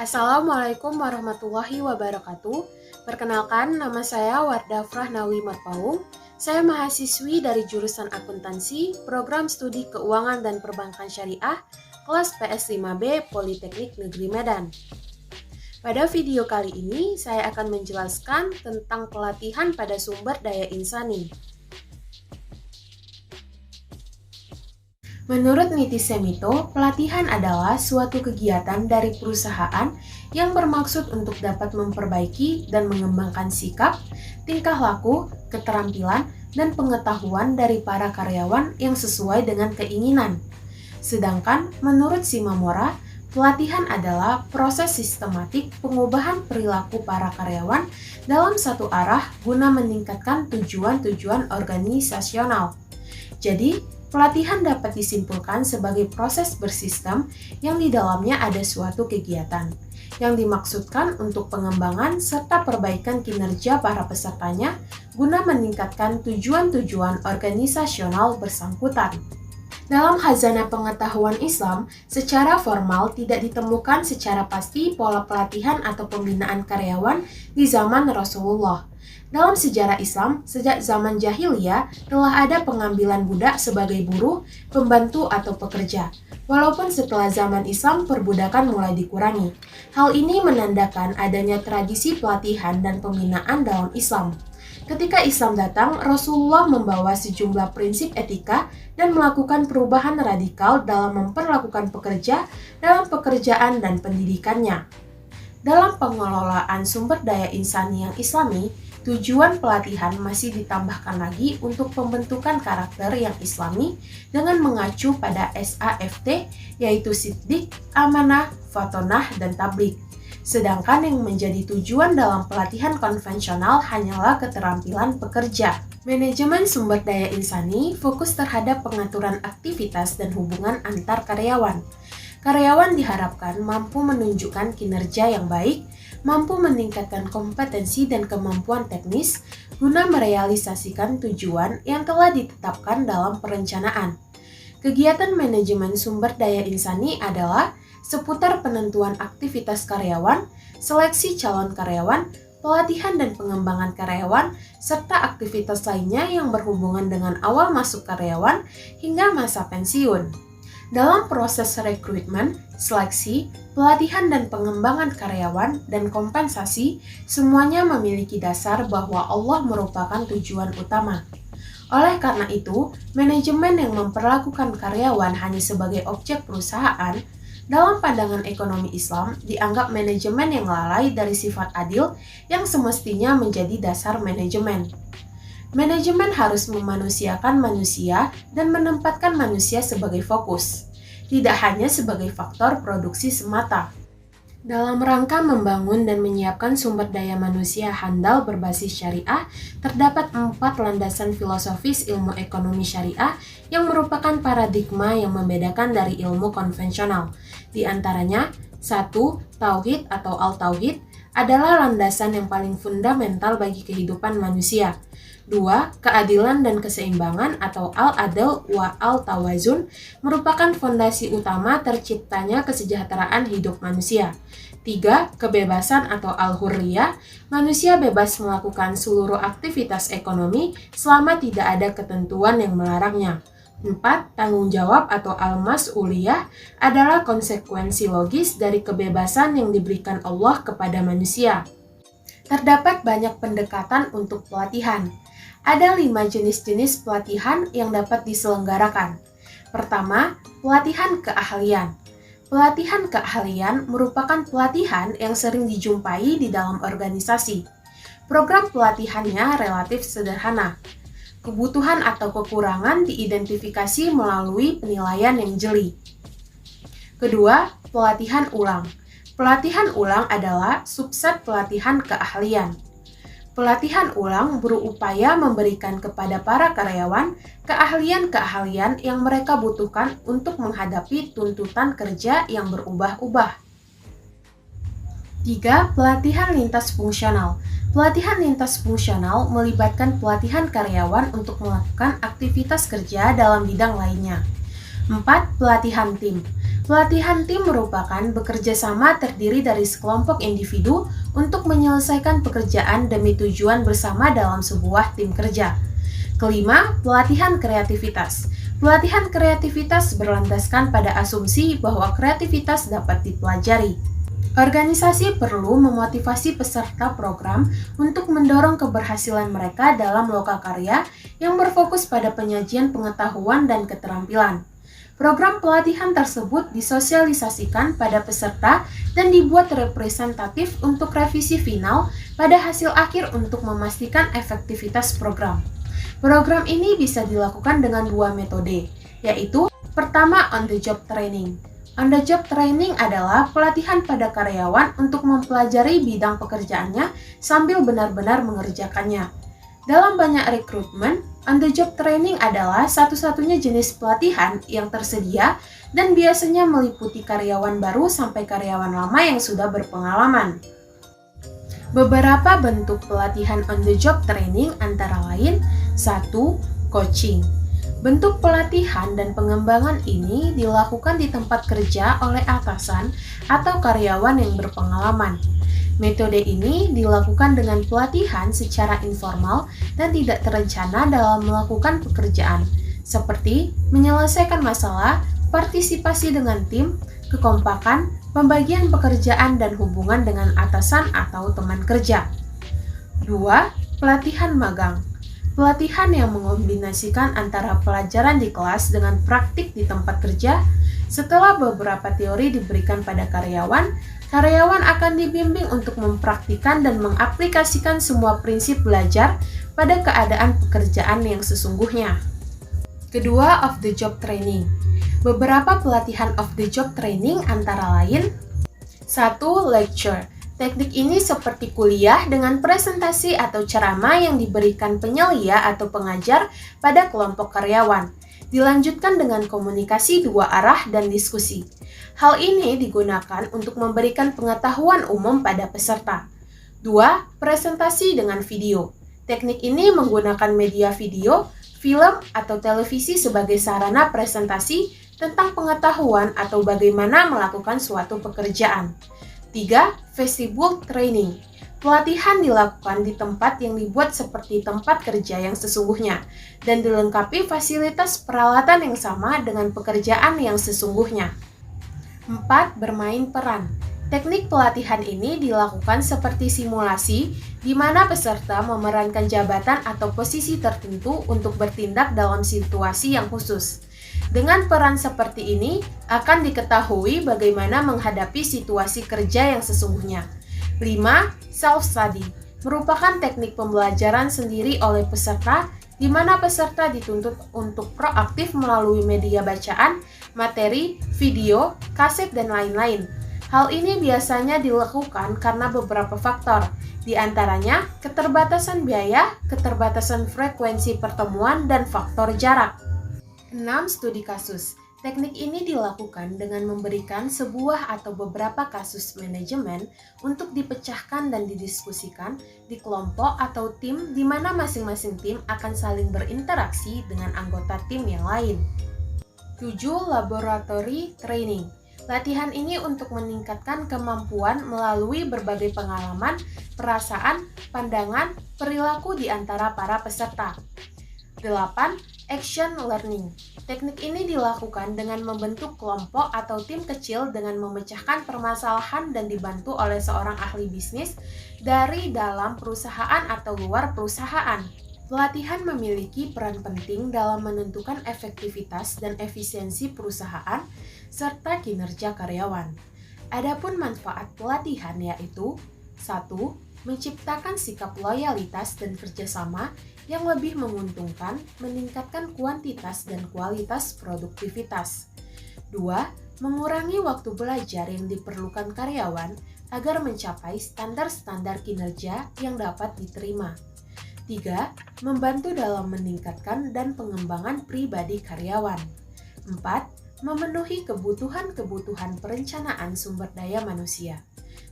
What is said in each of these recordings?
Assalamualaikum warahmatullahi wabarakatuh. Perkenalkan, nama saya Wardah Frahnawi Matpaung. Saya mahasiswi dari jurusan akuntansi, program studi keuangan dan perbankan syariah, kelas PS5B Politeknik Negeri Medan. Pada video kali ini, saya akan menjelaskan tentang pelatihan pada sumber daya insani. Menurut Niti Semito, pelatihan adalah suatu kegiatan dari perusahaan yang bermaksud untuk dapat memperbaiki dan mengembangkan sikap, tingkah laku, keterampilan, dan pengetahuan dari para karyawan yang sesuai dengan keinginan. Sedangkan menurut Simamora, pelatihan adalah proses sistematik pengubahan perilaku para karyawan dalam satu arah guna meningkatkan tujuan-tujuan organisasional. Jadi, pelatihan dapat disimpulkan sebagai proses bersistem yang di dalamnya ada suatu kegiatan yang dimaksudkan untuk pengembangan serta perbaikan kinerja para pesertanya guna meningkatkan tujuan-tujuan organisasional bersangkutan. Dalam khazanah pengetahuan Islam, secara formal tidak ditemukan secara pasti pola pelatihan atau pembinaan karyawan di zaman Rasulullah. Dalam sejarah Islam, sejak zaman jahiliyah telah ada pengambilan budak sebagai buruh, pembantu atau pekerja. Walaupun setelah zaman Islam perbudakan mulai dikurangi. Hal ini menandakan adanya tradisi pelatihan dan pembinaan dalam Islam. Ketika Islam datang, Rasulullah membawa sejumlah prinsip etika dan melakukan perubahan radikal dalam memperlakukan pekerja dalam pekerjaan dan pendidikannya. Dalam pengelolaan sumber daya insani yang Islami, tujuan pelatihan masih ditambahkan lagi untuk pembentukan karakter yang Islami dengan mengacu pada SAFT, yaitu Siddiq, Amanah, Fatonah, dan Tabligh. Sedangkan yang menjadi tujuan dalam pelatihan konvensional hanyalah keterampilan pekerja. Manajemen sumber daya insani fokus terhadap pengaturan aktivitas dan hubungan antar karyawan. Karyawan diharapkan mampu menunjukkan kinerja yang baik, mampu meningkatkan kompetensi dan kemampuan teknis guna merealisasikan tujuan yang telah ditetapkan dalam perencanaan. Kegiatan manajemen sumber daya insani adalah seputar penentuan aktivitas karyawan, seleksi calon karyawan, pelatihan dan pengembangan karyawan, serta aktivitas lainnya yang berhubungan dengan awal masuk karyawan hingga masa pensiun. Dalam proses rekrutmen, seleksi, pelatihan dan pengembangan karyawan, dan kompensasi, semuanya memiliki dasar bahwa Allah merupakan tujuan utama. Oleh karena itu, manajemen yang memperlakukan karyawan hanya sebagai objek perusahaan, dalam pandangan ekonomi Islam, dianggap manajemen yang lalai dari sifat adil yang semestinya menjadi dasar manajemen. Manajemen harus memanusiakan manusia dan menempatkan manusia sebagai fokus, tidak hanya sebagai faktor produksi semata. Dalam rangka membangun dan menyiapkan sumber daya manusia handal berbasis syariah, terdapat 4 landasan filosofis ilmu ekonomi syariah yang merupakan paradigma yang membedakan dari ilmu konvensional. Di antaranya, 1. Tauhid atau Al-Tauhid adalah landasan yang paling fundamental bagi kehidupan manusia. 2. Keadilan dan keseimbangan atau Al-Adl wa Al-Tawazun merupakan fondasi utama terciptanya kesejahteraan hidup manusia. 3. Kebebasan atau Al-Hurriyah, manusia bebas melakukan seluruh aktivitas ekonomi selama tidak ada ketentuan yang melarangnya. 4. Tanggung jawab atau Al-Mas'uliyah adalah konsekuensi logis dari kebebasan yang diberikan Allah kepada manusia. Terdapat banyak pendekatan untuk pelatihan. Ada 5 jenis-jenis pelatihan yang dapat diselenggarakan. Pertama, pelatihan keahlian. Pelatihan keahlian merupakan pelatihan yang sering dijumpai di dalam organisasi. Program pelatihannya relatif sederhana. Kebutuhan atau kekurangan diidentifikasi melalui penilaian yang jeli. Kedua, pelatihan ulang. Pelatihan ulang adalah subset pelatihan keahlian. Pelatihan ulang berupaya memberikan kepada para karyawan keahlian-keahlian yang mereka butuhkan untuk menghadapi tuntutan kerja yang berubah-ubah. 3. Pelatihan lintas fungsional. Pelatihan lintas fungsional melibatkan pelatihan karyawan untuk melakukan aktivitas kerja dalam bidang lainnya. 4. Pelatihan tim. Pelatihan tim merupakan bekerja sama terdiri dari sekelompok individu untuk menyelesaikan pekerjaan demi tujuan bersama dalam sebuah tim kerja. Kelima, pelatihan kreativitas. Pelatihan kreativitas berlandaskan pada asumsi bahwa kreativitas dapat dipelajari. Organisasi perlu memotivasi peserta program untuk mendorong keberhasilan mereka dalam lokakarya yang berfokus pada penyajian pengetahuan dan keterampilan. Program pelatihan tersebut disosialisasikan pada peserta dan dibuat representatif untuk revisi final pada hasil akhir untuk memastikan efektivitas program. Program ini bisa dilakukan dengan dua metode, yaitu pertama on-the-job training. On-the-job training adalah pelatihan pada karyawan untuk mempelajari bidang pekerjaannya sambil benar-benar mengerjakannya. Dalam banyak rekrutmen, on-the-job training adalah satu-satunya jenis pelatihan yang tersedia dan biasanya meliputi karyawan baru sampai karyawan lama yang sudah berpengalaman. Beberapa bentuk pelatihan on-the-job training antara lain 1. Coaching. Bentuk pelatihan dan pengembangan ini dilakukan di tempat kerja oleh atasan atau karyawan yang berpengalaman. Metode ini dilakukan dengan pelatihan secara informal dan tidak terencana dalam melakukan pekerjaan, seperti menyelesaikan masalah, partisipasi dengan tim, kekompakan, pembagian pekerjaan dan hubungan dengan atasan atau teman kerja. 2. Pelatihan magang. Pelatihan yang mengombinasikan antara pelajaran di kelas dengan praktik di tempat kerja. Setelah beberapa teori diberikan pada karyawan akan dibimbing untuk mempraktikkan dan mengaplikasikan semua prinsip belajar pada keadaan pekerjaan yang sesungguhnya. Kedua, off-the-job training. Beberapa pelatihan off-the-job training antara lain 1. Lecture. Teknik ini seperti kuliah dengan presentasi atau ceramah yang diberikan penyelia atau pengajar pada kelompok karyawan. Dilanjutkan dengan komunikasi dua arah dan diskusi. Hal ini digunakan untuk memberikan pengetahuan umum pada peserta. 2. Presentasi dengan video. Teknik ini menggunakan media video, film, atau televisi sebagai sarana presentasi tentang pengetahuan atau bagaimana melakukan suatu pekerjaan. 3. Vestibule training. Pelatihan dilakukan di tempat yang dibuat seperti tempat kerja yang sesungguhnya dan dilengkapi fasilitas peralatan yang sama dengan pekerjaan yang sesungguhnya. 4. Bermain peran. Teknik pelatihan ini dilakukan seperti simulasi di mana peserta memerankan jabatan atau posisi tertentu untuk bertindak dalam situasi yang khusus. Dengan peran seperti ini, akan diketahui bagaimana menghadapi situasi kerja yang sesungguhnya. 5. Self-study merupakan teknik pembelajaran sendiri oleh peserta di mana peserta dituntut untuk proaktif melalui media bacaan, materi, video, kaset, dan lain-lain. Hal ini biasanya dilakukan karena beberapa faktor, di antaranya keterbatasan biaya, keterbatasan frekuensi pertemuan, dan faktor jarak. 6. Studi kasus. Teknik ini dilakukan dengan memberikan sebuah atau beberapa kasus manajemen untuk dipecahkan dan didiskusikan di kelompok atau tim di mana masing-masing tim akan saling berinteraksi dengan anggota tim yang lain. 7. Laboratory training. Latihan ini untuk meningkatkan kemampuan melalui berbagai pengalaman, perasaan, pandangan, perilaku di antara para peserta. 8. Action learning. Teknik ini dilakukan dengan membentuk kelompok atau tim kecil dengan memecahkan permasalahan dan dibantu oleh seorang ahli bisnis dari dalam perusahaan atau luar perusahaan. Pelatihan memiliki peran penting dalam menentukan efektivitas dan efisiensi perusahaan serta kinerja karyawan. Adapun manfaat pelatihan yaitu 1. Menciptakan sikap loyalitas dan kerjasama yang lebih menguntungkan, meningkatkan kuantitas dan kualitas produktivitas. 2. Mengurangi waktu belajar yang diperlukan karyawan agar mencapai standar-standar kinerja yang dapat diterima. 3. Membantu dalam meningkatkan dan pengembangan pribadi karyawan. 4. Memenuhi kebutuhan-kebutuhan perencanaan sumber daya manusia.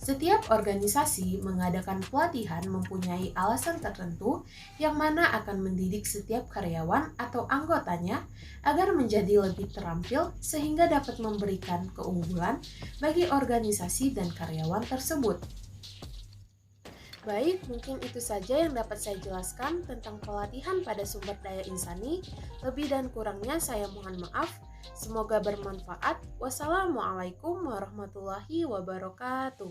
Setiap organisasi mengadakan pelatihan mempunyai alasan tertentu yang mana akan mendidik setiap karyawan atau anggotanya agar menjadi lebih terampil sehingga dapat memberikan keunggulan bagi organisasi dan karyawan tersebut. Baik, mungkin itu saja yang dapat saya jelaskan tentang pelatihan pada sumber daya insani. Lebih dan kurangnya saya mohon maaf. Semoga bermanfaat. Wassalamualaikum warahmatullahi wabarakatuh.